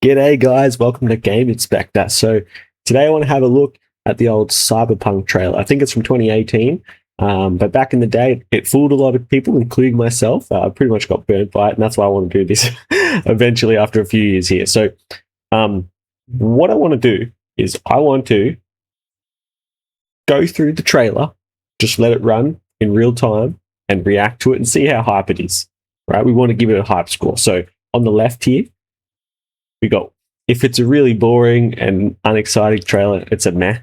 G'day guys, welcome to Game Inspector. So today I want to have a look at the old Cyberpunk trailer. I think it's from 2018, but back in the day it fooled a lot of people, including myself. I pretty much got burnt by it, and that's why I want to do this eventually after a few years here. So what I want to do is I want to go through the trailer, just let it run in real time and react to it and see how hype it is, right? We want to give it a hype score. So on the left here, we got, if it's a really boring and unexciting trailer, it's a meh.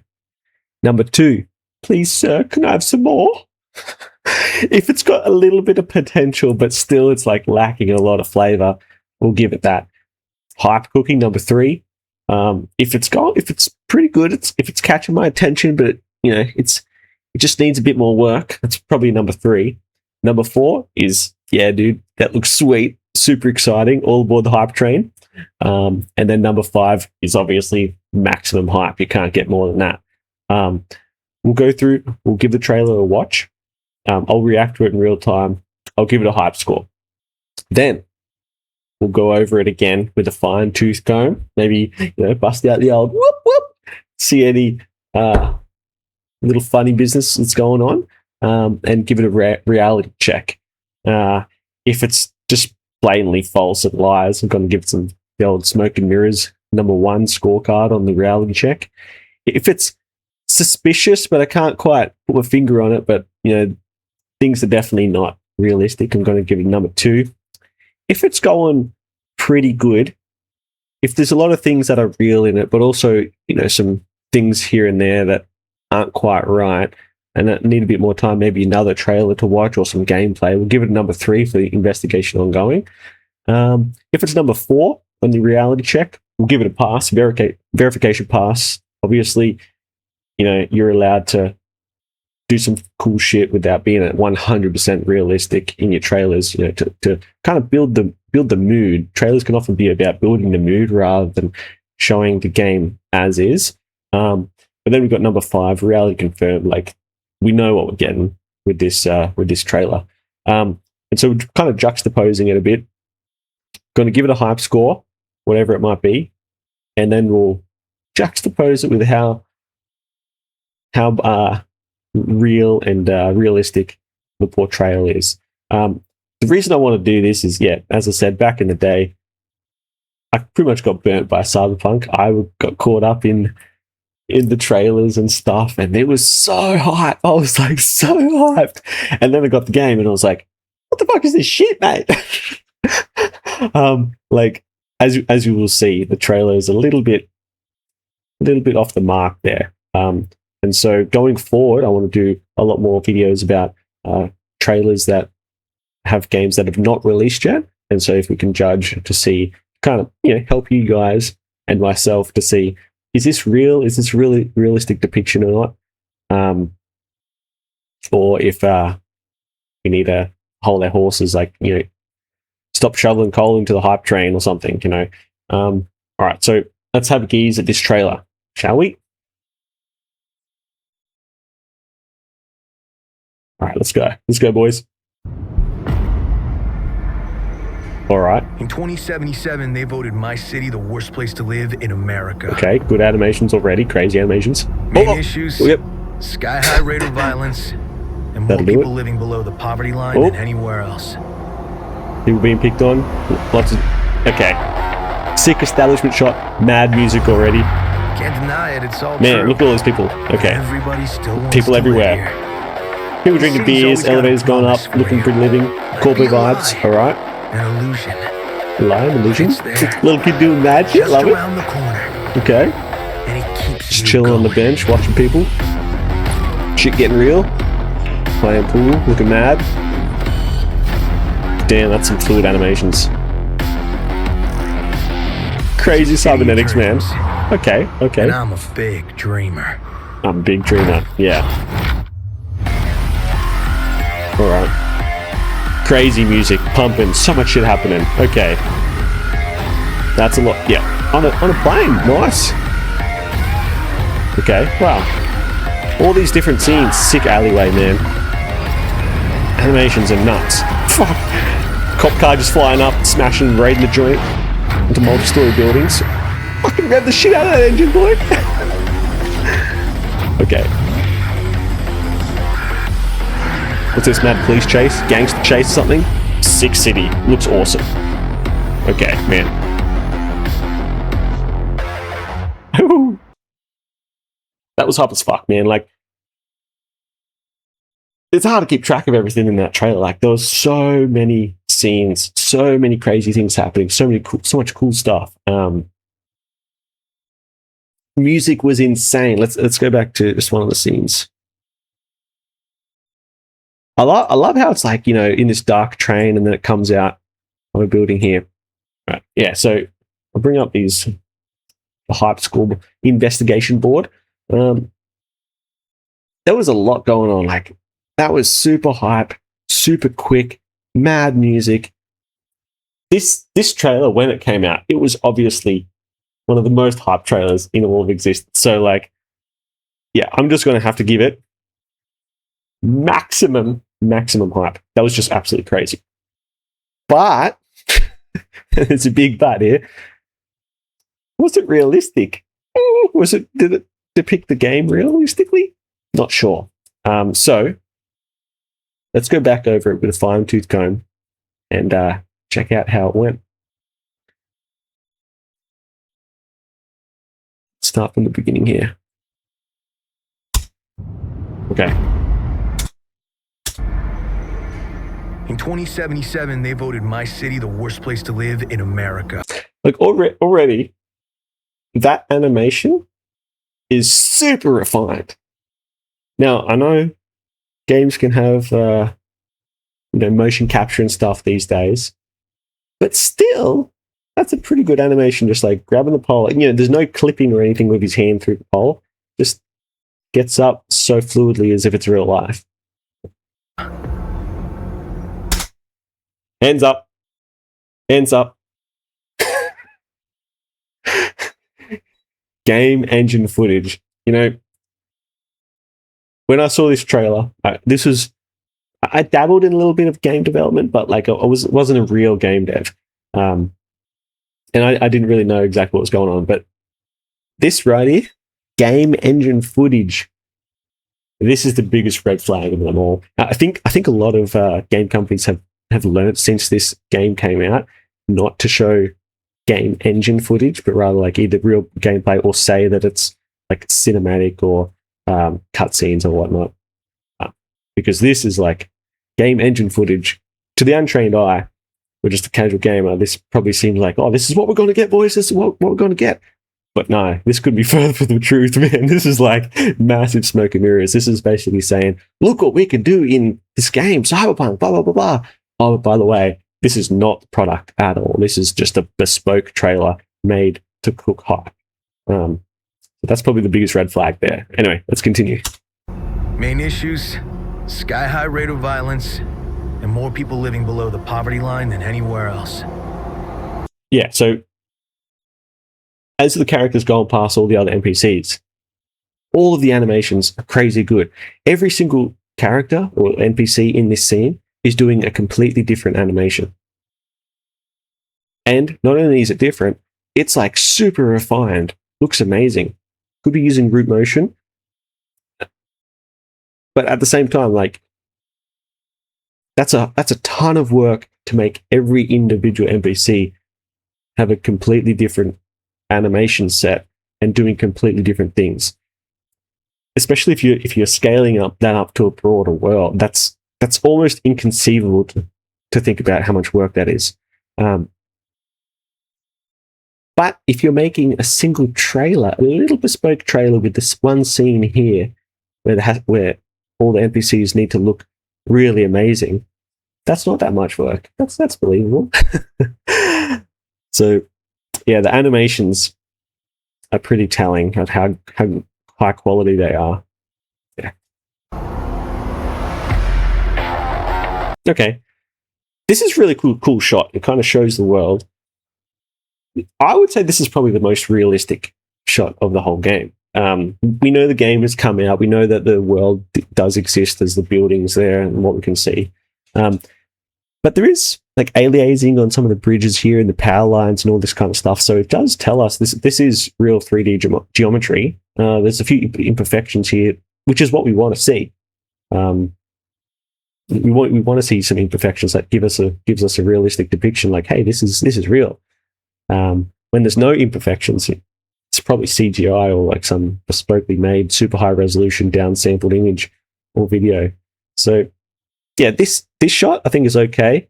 Number 2, please sir, can I have some more? If it's got a little bit of potential, but still it's like lacking a lot of flavor, we'll give it that. Hype cooking, number 3. If it's pretty good, if it's catching my attention, but it just needs a bit more work, that's probably number 3. Number 4 is, yeah, dude, that looks sweet, super exciting, all aboard the hype train. And then number 5 is obviously maximum hype. You can't get more than that. We'll go through, we'll give the trailer a watch. I'll react to it in real time. I'll give it a hype score. Then we'll go over it again with a fine tooth comb. Maybe, bust out the old whoop whoop. See any little funny business that's going on, and give it a reality check. If it's just blatantly false and lies, I'm going to give it the old smoke and mirrors number 1 scorecard on the reality check. If it's suspicious, but I can't quite put my finger on it, but things are definitely not realistic, I'm going to give it number 2. If it's going pretty good, if there's a lot of things that are real in it, but also some things here and there that aren't quite right and that need a bit more time, maybe another trailer to watch or some gameplay, we'll give it number 3 for the investigation ongoing. If it's number 4 on the reality check, we'll give it a pass, verification pass. Obviously, you're allowed to do some cool shit without being at 100% realistic in your trailers, to kind of build the mood. Trailers can often be about building the mood rather than showing the game as is. But then we've got number 5, reality confirmed. Like, we know what we're getting with this trailer. And so we're kind of juxtaposing it a bit. Going to give it a hype score, whatever it might be, and then we'll juxtapose it with how real and realistic the portrayal is. The reason I want to do this is, as I said, back in the day, I pretty much got burnt by Cyberpunk. I got caught up in the trailers and stuff, and it was so hyped. I was like so hyped, and then I got the game and I was like, what the fuck is this shit, mate? Like, as you will see, the trailer is a little bit off the mark there. And so going forward, I want to do a lot more videos about trailers that have games that have not released yet. And so if we can judge to see, kind of, help you guys and myself to see, is this real? Is this really realistic depiction or not? Or if we need to hold our horses, like, stop shoveling coal into the hype train or something, All right, so let's have a gaze at this trailer, shall we? All right, let's go. Let's go, boys. All right. In 2077, they voted my city the worst place to live in America. Okay, good animations already. Crazy animations. Main issues, sky-high rate of violence, and more people living below the poverty line than anywhere else. People being picked on. Lots of... Okay. Sick establishment shot. Mad music already. Can't deny it, it's all Man, true. look at all those people. Okay. Everybody still wants people to everywhere. live here. People drinking beers, elevators going up, looking for a living, corporate vibes, alright? An illusion. Illusion? Little kid doing mad shit, love it. Around the corner. Okay. And it keeps Just chilling on the bench, watching people. Shit getting real. Playing pool, looking mad. Damn, that's some fluid animations. Crazy cybernetics, man. Okay. And I'm a big dreamer. I'm a big dreamer, yeah. Alright. Crazy music, pumping, so much shit happening. Okay. That's a lot, yeah. On a plane, nice. Okay, wow. All these different scenes, sick alleyway, man. Animations are nuts. Fuck. Cop car just flying up, smashing, raiding the joint. into multi-story buildings. Fucking rev the shit out of that engine, boy. Okay. What's this, mad police chase? Gangster chase something? Sick city. Looks awesome. Okay, man. That was hype as fuck, man. Like, it's hard to keep track of everything in that trailer. Like, there was so many scenes, so many crazy things happening, so much cool stuff. Music was insane. Let's go back to just one of the scenes. I love how it's like, you know, in this dark train and then it comes out of a building here. Right. Yeah, so I'll bring up the hype school investigation board. There was a lot going on. Like, that was super hype, super quick, mad music. This trailer, when it came out, it was obviously one of the most hype trailers in all of existence. So, like, yeah, I'm just going to have to give it maximum hype. That was just absolutely crazy. But, there's a big but here. Was it realistic? Did it depict the game realistically? Not sure. So, let's go back over it with a fine-tooth comb and check out how it went. Start from the beginning here. Okay. In 2077, they voted my city the worst place to live in America. Like, already, that animation is super refined. Now, I know games can have motion capture and stuff these days, but still, that's a pretty good animation. Just like grabbing the pole, and, you know, there's no clipping or anything with his hand through the pole. Just gets up so fluidly as if it's real life. Hands up. Game engine footage. You know, when I saw this trailer, I dabbled in a little bit of game development, but like I wasn't a real game dev, and I didn't really know exactly what was going on. But this right here, game engine footage. This is the biggest red flag of them all. I think a lot of game companies have learned since this game came out not to show game engine footage, but rather like either real gameplay or say that it's like cinematic or cutscenes or whatnot. Because this is like game engine footage. To the untrained eye, or just a casual gamer, this probably seems like, oh, this is what we're going to get, boys. This is what we're going to get. But no, this could be further from the truth, man. This is like massive smoke and mirrors. This is basically saying, look what we can do in this game, Cyberpunk, blah, blah, blah, blah. Oh, by the way, this is not the product at all. This is just a bespoke trailer made to cook hype. So that's probably the biggest red flag there. Anyway, let's continue. Main issues, sky-high rate of violence, and more people living below the poverty line than anywhere else. Yeah, so as the characters go past all the other NPCs, all of the animations are crazy good. Every single character or NPC in this scene is doing a completely different animation. And not only is it different, it's like super refined, looks amazing. Could be using root motion, but at the same time, like, that's a ton of work to make every individual NPC have a completely different animation set and doing completely different things. Especially if you're scaling up to a broader world, that's almost inconceivable to think about how much work that is. But if you're making a single trailer, a little bespoke trailer with this one scene here, where all the NPCs need to look really amazing, that's not that much work. That's believable. So, yeah, the animations are pretty telling of how high quality they are. Yeah. Okay. This is really cool shot. It kind of shows the world. I would say this is probably the most realistic shot of the whole game. We know the game has come out. We know that the world does exist. There's the buildings there and what we can see. But there is like aliasing on some of the bridges here and the power lines and all this kind of stuff. So it does tell us this is real 3D geometry. There's a few imperfections here, which is what we want to see. We want to see some imperfections that gives us a realistic depiction. Like, hey, this is real. When there's no imperfections, it's probably CGI or like some bespokely made super high resolution downsampled image or video. So yeah, this shot I think is okay.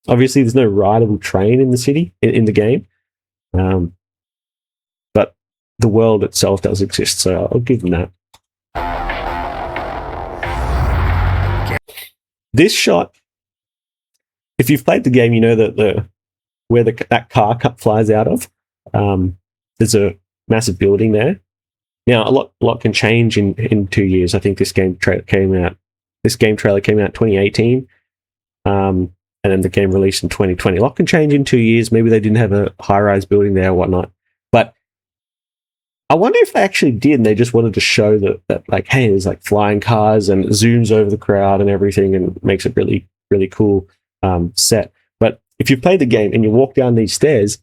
Obviously, there's no rideable train in the city in the game, but the world itself does exist, so I'll give them that. This shot, if you've played the game, you know that where that car flies out of, there's a massive building there. Now, a lot can change in 2 years. I think this game trailer came out 2018. And then the game released in 2020. A lot can change in 2 years. Maybe they didn't have a high-rise building there or whatnot. But I wonder if they actually did and they just wanted to show that like, hey, there's like flying cars and it zooms over the crowd and everything and makes it really, really cool set. But if you play the game and you walk down these stairs,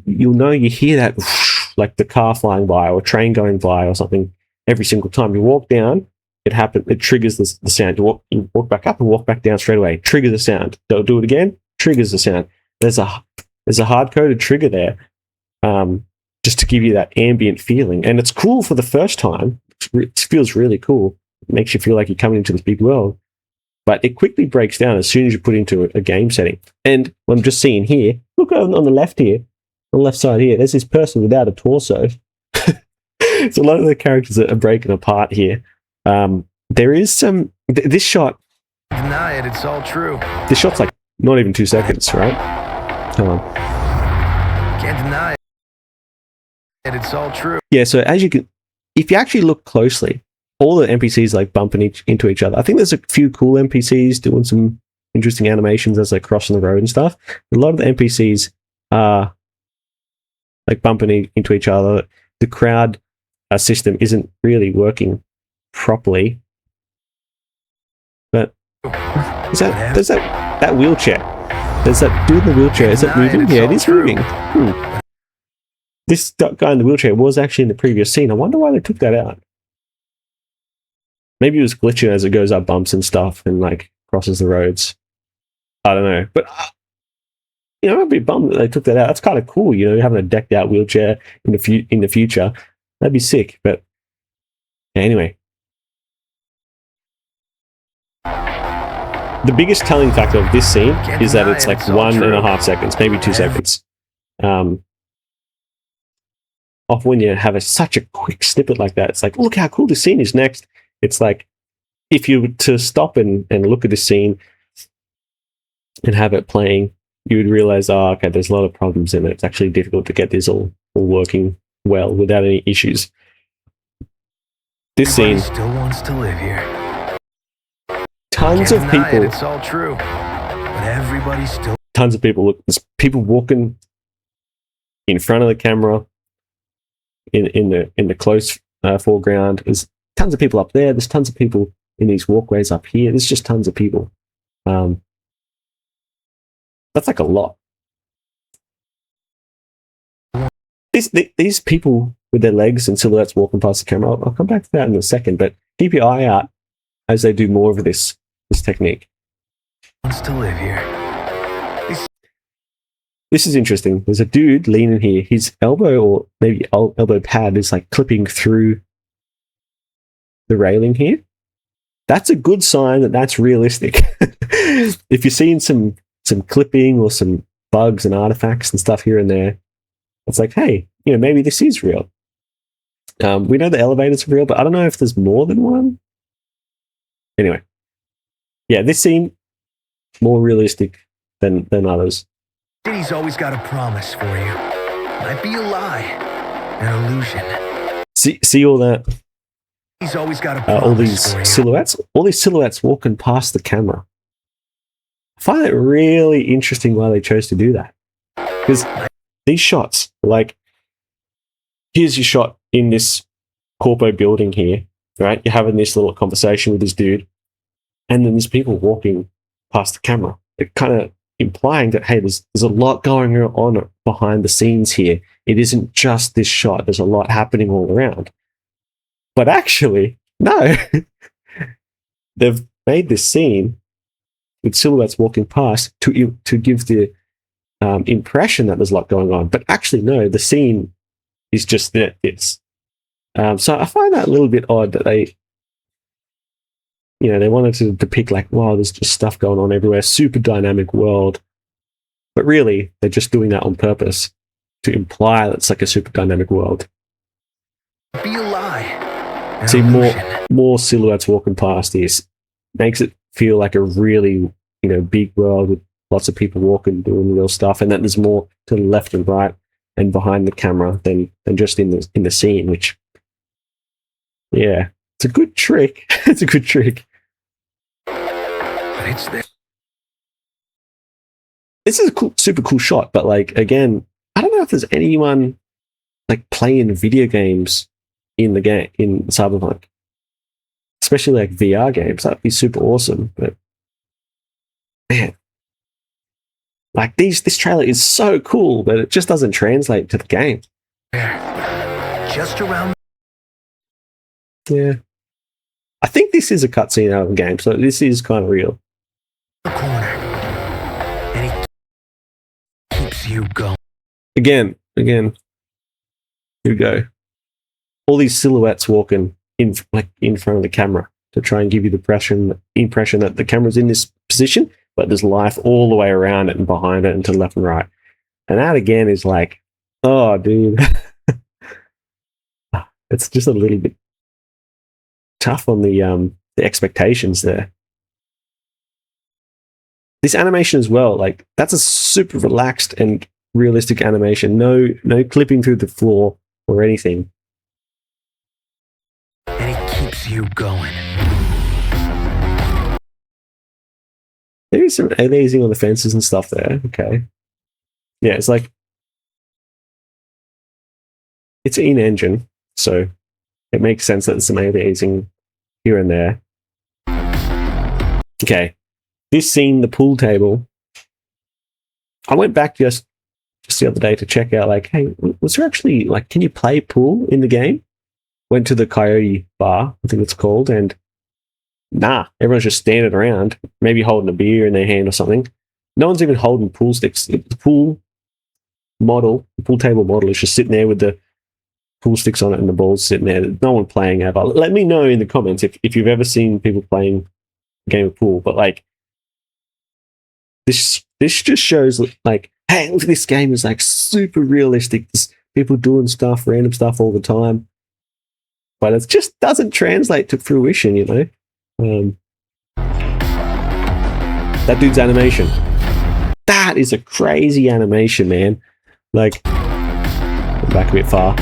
you'll know you hear that whoosh, like the car flying by or a train going by or something every single time. You walk down, it triggers the sound. You walk back up and walk back down straight away. Trigger the sound. Don't do it again. Triggers the sound. There's a hard coded trigger there, just to give you that ambient feeling. And it's cool for the first time. It feels really cool. It makes you feel like you're coming into this big world. But it quickly breaks down as soon as you put into a game setting. And what I'm just seeing here, look on the left here, on the left side here, there's this person without a torso. So a lot of the characters are breaking apart here. There is some. This shot. Deny it. It's all true. This shot's like not even 2 seconds, right? Come on. Can't deny it. It's all true. Yeah. So as you can, if you actually look closely, all the NPCs like bumping into each other. I think there's a few cool NPCs doing some interesting animations as they're crossing the road and stuff. A lot of the NPCs are like bumping into each other. The crowd system isn't really working properly. But there's that wheelchair. There's that dude in the wheelchair. Is it moving? Yeah, it is moving. This guy in the wheelchair was actually in the previous scene. I wonder why they took that out. Maybe it was glitching as it goes up bumps and stuff and like crosses the roads. I don't know. But I'd be bummed that they took that out. That's kind of cool, having a decked out wheelchair in the future. That'd be sick. But anyway. The biggest telling factor of this scene is that it's like 1.5 seconds, maybe 2 seconds. Off when you have such a quick snippet like that, it's like, look how cool this scene is next. It's like, if you were to stop and look at this scene and have it playing, you would realize, okay, there's a lot of problems in it. It's actually difficult to get this all working well without any issues. This scene still wants to live here. Tons of people. It's all true, but everybody still. Tons of people. Look, there's people walking in front of the camera, in the close foreground. There's tons of people up there. There's tons of people in these walkways up here. There's just tons of people. That's like a lot. These people with their legs and silhouettes walking past the camera. I'll come back to that in a second, but keep your eye out as they do more of this technique. Wants to live here. This is interesting. There's a dude leaning here. His elbow or maybe elbow pad is like clipping through the railing here. That's a good sign that that's realistic. If you're seeing some clipping or some bugs and artifacts and stuff here and there, it's like, hey, maybe this is real. We know the elevators are real, but I don't know if there's more than one. Anyway, yeah, this scene more realistic than others. City's always got a promise for you. Might be a lie, an illusion. See all that? He's always got a promise all these silhouettes, walking past the camera. I find it really interesting why they chose to do that, because these shots, like, here's your shot in this corpo building here, right? You're having this little conversation with this dude, and then there's people walking past the camera. It kind of implying that, hey, there's a lot going on behind the scenes here. It isn't just this shot. There's a lot happening all around. But actually, no. They've made this scene with silhouettes walking past to give the impression that there's a lot going on. But actually, no, the scene is just this. So I find that a little bit odd that they wanted to depict like, wow, there's just stuff going on everywhere, super dynamic world. But really, they're just doing that on purpose to imply that it's like a super dynamic world. Be a lie. See more silhouettes walking past this makes it feel like a really, big world with lots of people walking, doing real stuff, and that there's more to the left and right and behind the camera than just in the scene, which, yeah, it's a good trick. It's a good trick. But it's there. This is a super cool shot, but like, again, I don't know if there's anyone like playing video games in the game in Cyberpunk, especially like VR games. That'd be super awesome. But man, like this trailer is so cool, but it just doesn't translate to the game. Just around. Yeah, I think this is a cutscene out of the game, so this is kind of real. The corner, and he keeps you going. Again, here we go. All these silhouettes walking in front of the camera to try and give you the impression that the camera's in this position, but there's life all the way around it and behind it and to the left and right. And that again is like, oh, dude, it's just a little bit tough on the expectations there. This animation as well, like that's a super relaxed and realistic animation. No clipping through the floor or anything. And it keeps you going. Maybe some aliasing on the fences and stuff there. Okay. Yeah, it's like it's in engine, so it makes sense that there's some aliasing here and there. Okay. This scene, the pool table. I went back just the other day to check out, like, hey, was there actually, like, can you play pool in the game? Went to the Coyote Bar, I think it's called, and nah, everyone's just standing around, maybe holding a beer in their hand or something. No one's even holding pool sticks. The pool table model is just sitting there with the pool sticks on it and the balls sitting there. No one playing ever. Let me know in the comments if you've ever seen people playing a game of pool, but like, this just shows like, hey, look, this game is like super realistic. There's people doing stuff, random stuff all the time, but it just doesn't translate to fruition, That dude's animation. That is a crazy animation, man. Like, back a bit far.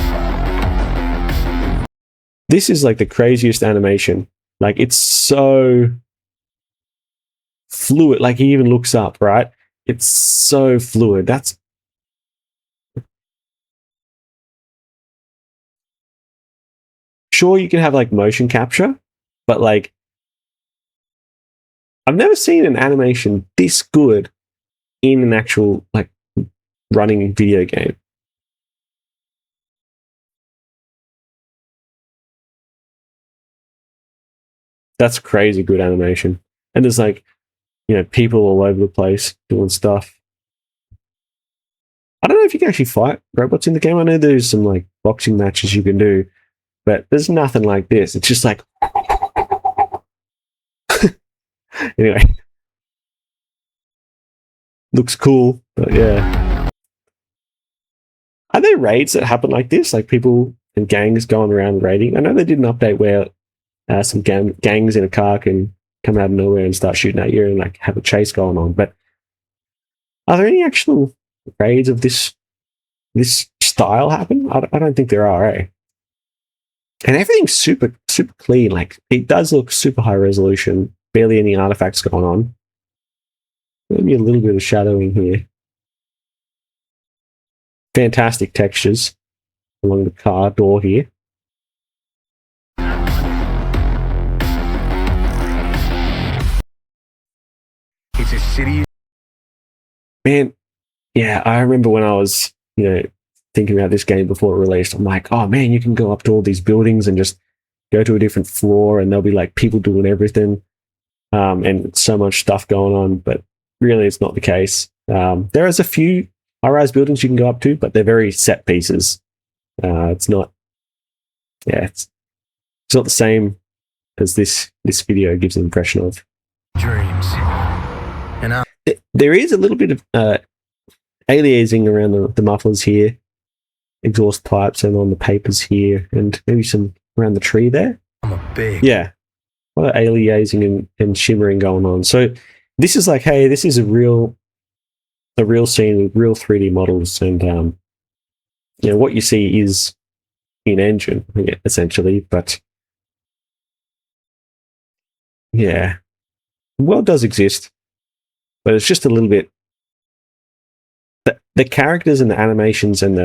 This is like the craziest animation. Like, it's so fluid. Like, he even looks up, right? It's so fluid. That's sure you can have like motion capture, but like I've never seen an animation this good in an actual like running video game. That's crazy good animation. And there's like, people all over the place doing stuff. I don't know if you can actually fight robots in the game. I know there's some like boxing matches you can do, but there's nothing like this. It's just like anyway. Looks cool, but yeah. Are there raids that happen like this? Like people and gangs going around raiding? I know they did an update where some gangs in a car can come out of nowhere and start shooting at you and like have a chase going on. But are there any actual raids of this style happen? I don't think there are, eh? And everything's super clean. Like it does look super high resolution. Barely any artifacts going on. Maybe a little bit of shadowing here. Fantastic textures along the car door here. It's a city man, yeah, I remember when I was, thinking about this game before it released, I'm like, oh man, you can go up to all these buildings and just go to a different floor and there'll be like people doing everything. And so much stuff going on, but really it's not the case. There is a few high-rise buildings you can go up to, but they're very set pieces. It's not, yeah, it's not the same as this video gives an impression of. Dreams. And there is a little bit of aliasing around the mufflers here, exhaust pipes, and on the papers here, and maybe some around the tree there. I'm a big. Yeah. A lot of aliasing and shimmering going on. So this is like, hey, this is a real scene with real 3D models, and what you see is in engine, essentially. But yeah, the world does exist, but it's just a little bit. The characters and the animations and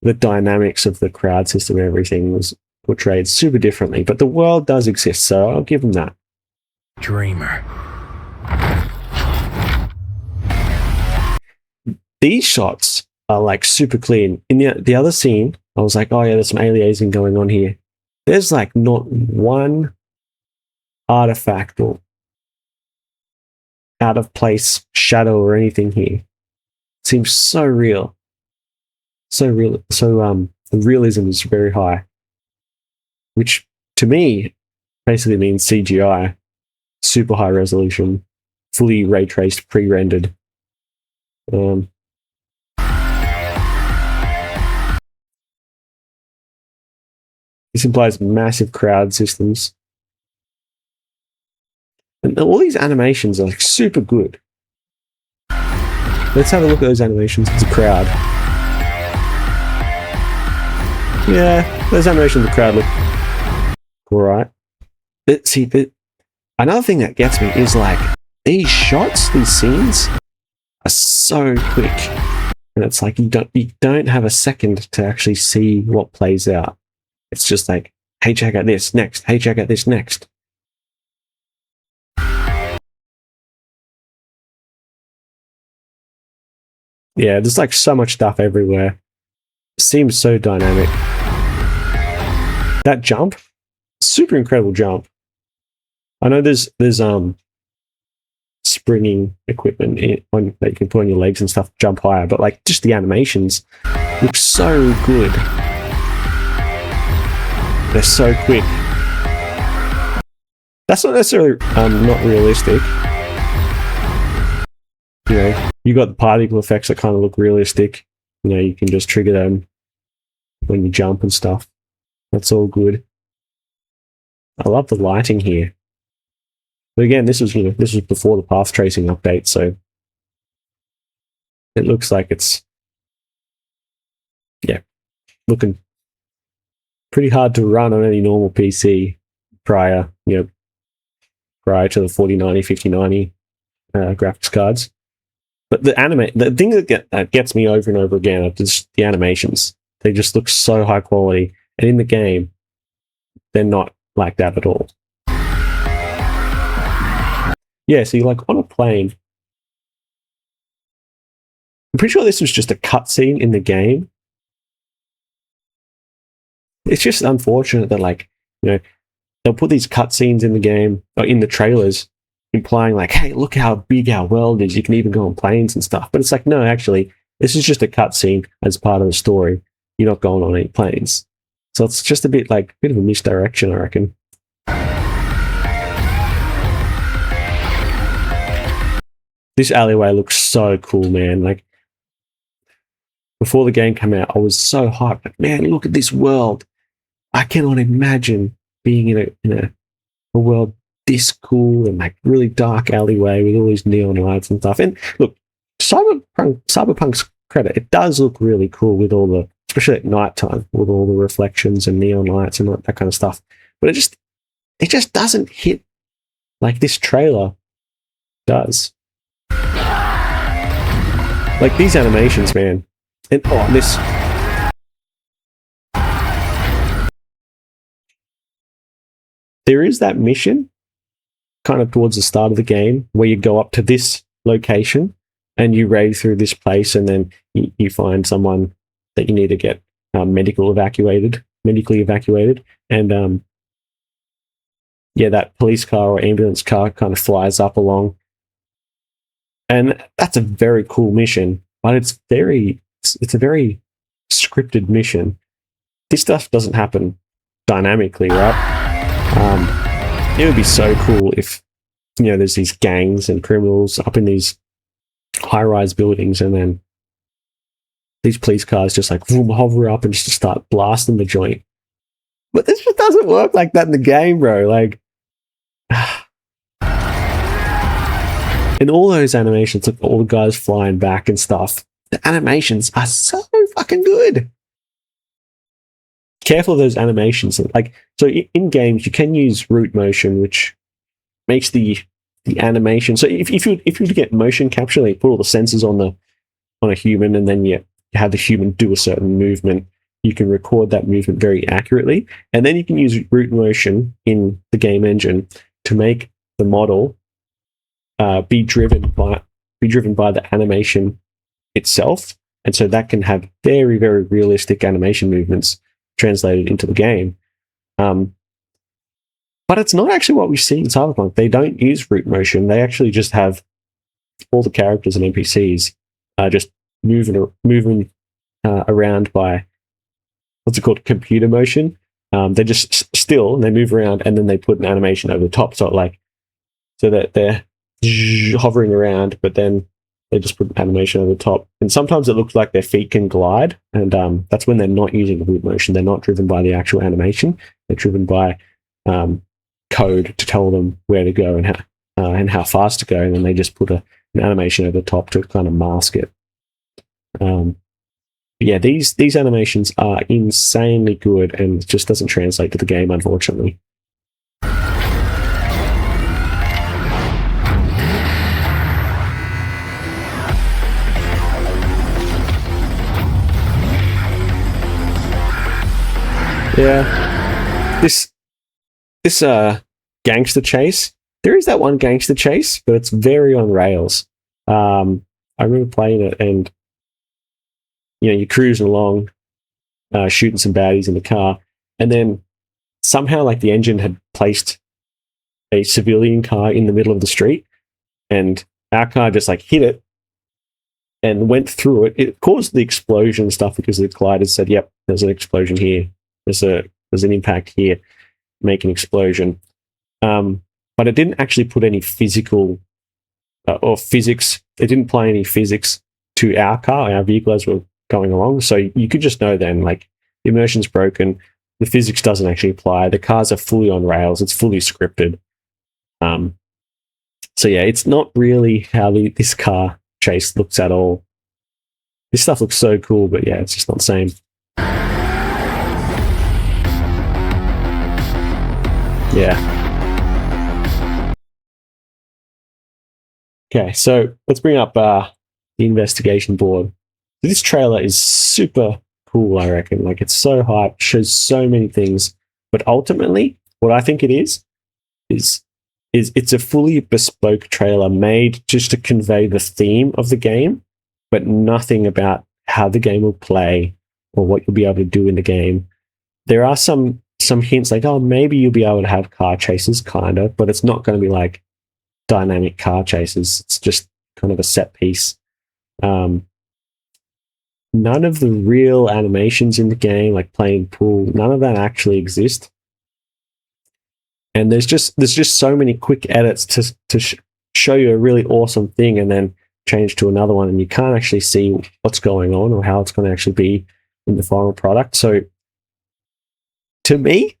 the dynamics of the crowd system and everything was portrayed super differently, but the world does exist, so I'll give them that. Dreamer. These shots are like super clean. In the other scene, I was like, oh yeah, there's some aliasing going on here. There's like not one artifact or out of place shadow or anything here. It seems so real. So real. So the realism is very high, which to me basically means CGI, super high resolution, fully ray traced, pre-rendered. This implies massive crowd systems. And all these animations are like super good. Let's have a look at those animations. It's a crowd. Yeah, those animations of the crowd look alright. But see, another thing that gets me is like these shots, these scenes are so quick. And it's like you don't have a second to actually see what plays out. It's just like, hey, check out this next. Hey, check out this next. Yeah, there's like so much stuff everywhere. It seems so dynamic. That jump, super incredible jump. I know there's springing equipment that you can put on your legs and stuff, jump higher, but like just the animations look so good. They're so quick. That's not necessarily not realistic. You got the particle effects that kind of look realistic. You can just trigger them when you jump and stuff. That's all good. I love the lighting here. But again, this was before the path tracing update, so it looks like it's looking pretty hard to run on any normal PC prior to the 4090, 5090 graphics cards. But the thing that gets me over and over again are just the animations. They just look so high quality, and in the game, they're not like that at all. Yeah, so you're like on a plane. I'm pretty sure this was just a cutscene in the game. It's just unfortunate that they'll put these cutscenes in the game or in the trailers, implying like, hey, look how big our world is. You can even go on planes and stuff. But it's like, no, actually, this is just a cutscene as part of the story. You're not going on any planes. So it's just a bit of a misdirection, I reckon. This alleyway looks so cool, man. Like, before the game came out, I was so hyped. Like, man, look at this world. I cannot imagine being in a world this cool and like really dark alleyway with all these neon lights and stuff. And look, Cyberpunk's credit, it does look really cool with all the, especially at nighttime, with all the reflections and neon lights and that kind of stuff. But it just doesn't hit like this trailer does. Like these animations, man. And this. There is that mission kind of towards the start of the game where you go up to this location and you raid through this place, and then you find someone that you need to get medically evacuated, and yeah, that police car or ambulance car kind of flies up along, and that's a very cool mission, but it's a very scripted mission. This stuff doesn't happen dynamically, right? It would be so cool if, there's these gangs and criminals up in these high-rise buildings, and then these police cars just like hover up and just start blasting the joint. But this just doesn't work like that in the game, bro. Like, and all those animations, like all the guys flying back and stuff, the animations are so fucking good. Careful of those animations. Like, so in games, you can use root motion, which makes the animation. So if you get motion capture, they put all the sensors on a human, and then you have the human do a certain movement. You can record that movement very accurately, and then you can use root motion in the game engine to make the model be driven by the animation itself, and so that can have very, very realistic animation movements translated into the game. But it's not actually what we see in Cyberpunk. They don't use root motion. They actually just have all the characters and NPCs just moving around by, what's it called, computer motion. They're just still, and they move around, and then they put an animation over the top, so that they're hovering around, but then they just put an animation over the top. And sometimes it looks like their feet can glide, and that's when they're not using root motion. They're not driven by the actual animation. They're driven by code to tell them where to go and how fast to go, and then they just put an animation over the top to kind of mask it. Yeah, these animations are insanely good, and it just doesn't translate to the game, unfortunately. Yeah, this gangster chase. There is that one gangster chase, but it's very on rails. I remember playing it, and you're cruising along, shooting some baddies in the car, and then somehow, like, the engine had placed a civilian car in the middle of the street, and our car just like hit it and went through it. It caused the explosion and stuff because the collider said, "Yep, there's an explosion here. There's an impact here, make an explosion." But it didn't actually put any physical or physics. It didn't apply any physics to our car, our vehicle, as we're going along. So you could just know then, like, the immersion's broken. The physics doesn't actually apply. The cars are fully on rails. It's fully scripted. So yeah, it's not really how this car chase looks at all. This stuff looks so cool, but yeah, it's just not the same. Yeah. Okay, so let's bring up the investigation board. This trailer is super cool, I reckon. Like, it's so hype, shows so many things, but ultimately, what I think it is it's a fully bespoke trailer made just to convey the theme of the game, but nothing about how the game will play or what you'll be able to do in the game. There are some hints, like, oh, maybe you'll be able to have car chases, kind of, but it's not going to be like dynamic car chases. It's just kind of a set piece. None of the real animations in the game, like playing pool, none of that actually exist. And there's just so many quick edits to show you a really awesome thing and then change to another one, and you can't actually see what's going on or how it's going to actually be in the final product. So to me,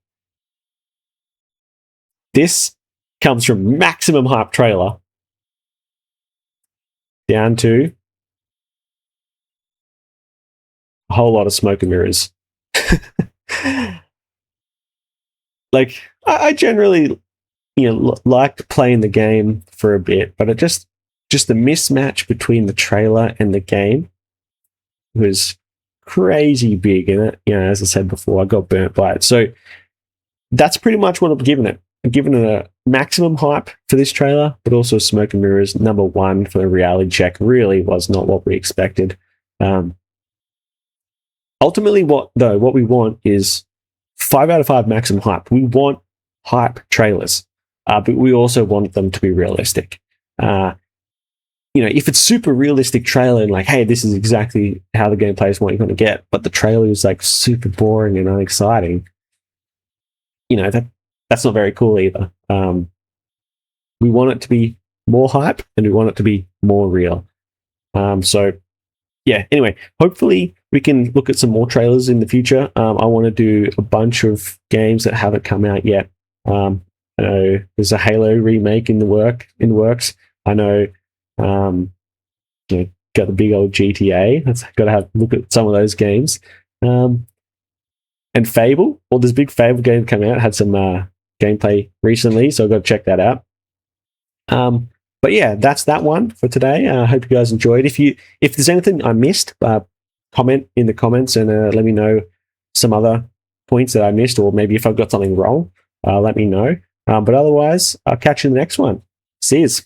this comes from maximum hype trailer down to a whole lot of smoke and mirrors. Like, I generally, like playing the game for a bit, but it just the mismatch between the trailer and the game was crazy big. And as I said before, I got burnt by it. So that's pretty much what I'm giving it. I'm giving it a maximum hype for this trailer, but also smoke and mirrors number one for the reality check really was not what we expected. Ultimately, what we want is 5 out of 5 maximum hype. We want hype trailers, but we also want them to be realistic. If it's super realistic trailer and like, hey, this is exactly how the gameplay is what you're going to get, but the trailer is like super boring and unexciting, that's not very cool either. We want it to be more hype and we want it to be more real. Anyway, hopefully we can look at some more trailers in the future. I want to do a bunch of games that haven't come out yet. I know there's a Halo remake in the works. I know, got the big old GTA. That's got to have look at some of those games. And Fable. Well, there's a big Fable game coming out. Had some gameplay recently, so I've got to check that out. But yeah, that's that one for today. I hope you guys enjoyed. If there's anything I missed, comment in the comments and let me know some other points that I missed, or maybe if I've got something wrong, let me know. But otherwise, I'll catch you in the next one. See yous.